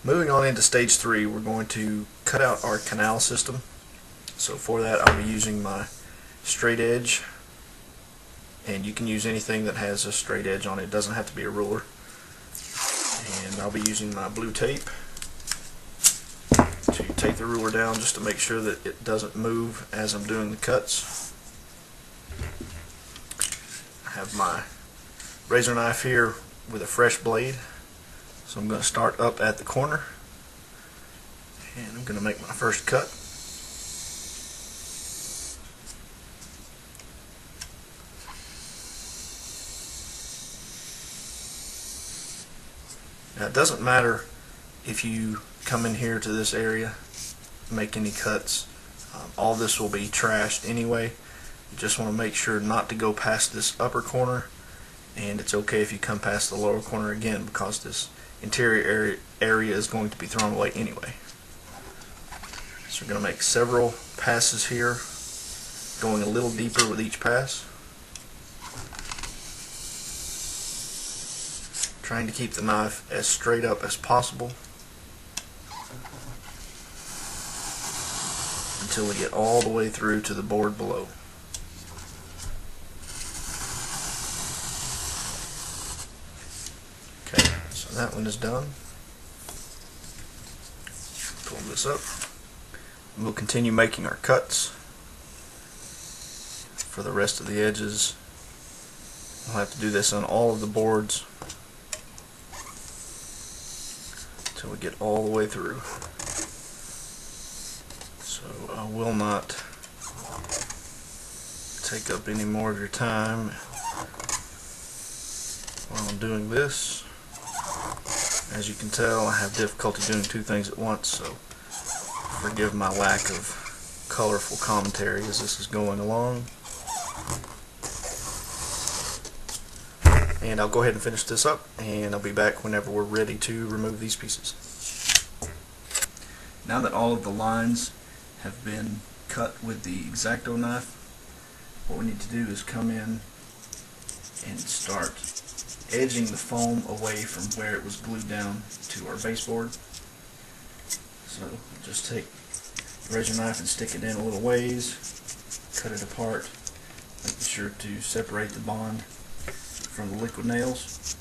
Moving on into stage 3, we're going to cut out our canal system. So for that I'll be using my straight edge, and you can use anything that has a straight edge on it. It doesn't have to be a ruler. And I'll be using my blue tape to take the ruler down just to make sure that it doesn't move as I'm doing the cuts. I have my razor knife here with a fresh blade, so I'm going to start up at the corner and I'm going to make my first cut. Now it doesn't matter if you come in here to this area, make any cuts. All this will be trashed anyway. You just want to make sure not to go past this upper corner, and it's okay if you come past the lower corner again, because this interior area is going to be thrown away anyway. So we're going to make several passes here, going a little deeper with each pass. Trying to keep the knife as straight up as possible until we get all the way through to the board below. Okay, so that one is done. Pull this up. We'll continue making our cuts for the rest of the edges. We'll have to do this on all of the boards until we get all the way through. So I will not take up any more of your time while I'm doing this. As you can tell, I have difficulty doing two things at once, so forgive my lack of colorful commentary as this is going along. And I'll go ahead and finish this up, and I'll be back whenever we're ready to remove these pieces. Now that all of the lines have been cut with the X-Acto knife, what we need to do is come in and start edging the foam away from where it was glued down to our baseboard. So just take the razor knife and stick it in a little ways, cut it apart, making sure to separate the bond from the liquid nails.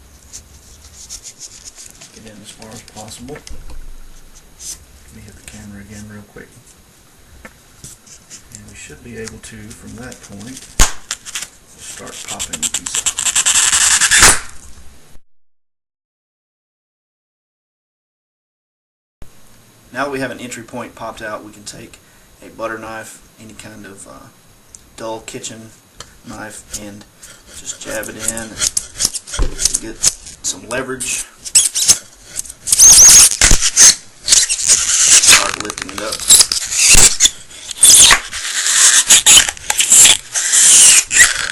Get in as far as possible. Let me hit the camera again real quick. And we should be able to, from that point, start popping the piece out. Now that we have an entry point popped out, we can take a butter knife, any kind of dull kitchen knife, and just jab it in and get some leverage. Start lifting it up.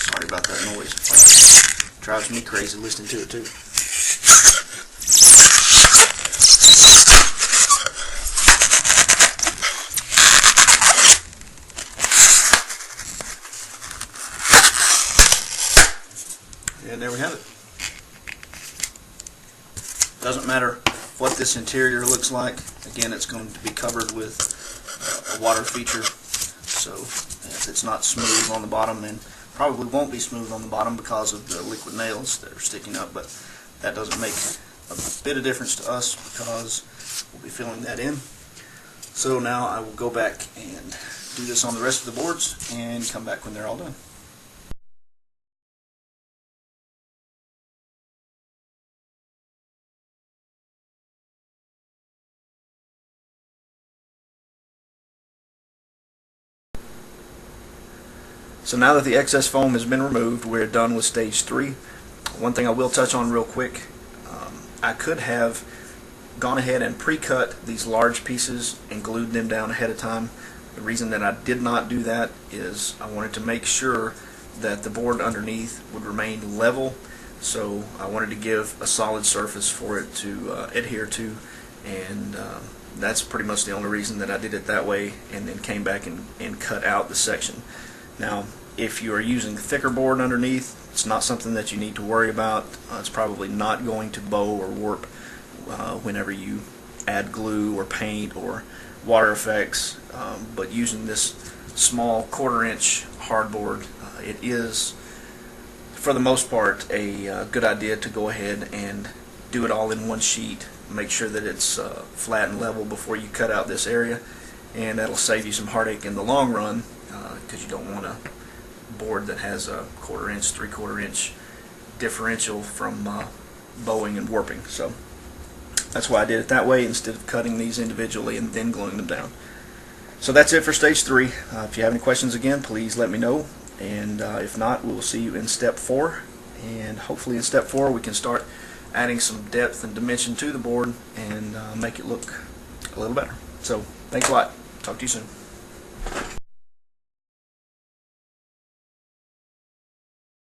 Sorry about that noise. It drives me crazy listening to it too. And there we have it. Doesn't matter what this interior looks like. Again, it's going to be covered with a water feature, so if it's not smooth on the bottom, then probably won't be smooth on the bottom because of the liquid nails that are sticking up, but that doesn't make a bit of difference to us because we'll be filling that in. So now I will go back and do this on the rest of the boards and come back when they're all done. So now that the excess foam has been removed, we're done with stage 3. One thing I will touch on real quick, I could have gone ahead and pre-cut these large pieces and glued them down ahead of time. The reason that I did not do that is I wanted to make sure that the board underneath would remain level, so I wanted to give a solid surface for it to adhere to, and that's pretty much the only reason that I did it that way, and then came back and cut out the section. Now, if you are using thicker board underneath, it's not something that you need to worry about. It's probably not going to bow or warp whenever you add glue or paint or water effects, but using this small 1/4-inch hardboard, it is for the most part a good idea to go ahead and do it all in one sheet. Make sure that it's flat and level before you cut out this area, and that'll save you some heartache in the long run, because you don't want a board that has a 1/4-inch, 3/4-inch differential from bowing and warping. So that's why I did it that way instead of cutting these individually and then gluing them down. So that's it for stage 3. If you have any questions, again, please let me know, and if not, we'll see you in step 4, and hopefully in step 4 we can start adding some depth and dimension to the board and make it look a little better. So thanks a lot. Talk to you soon.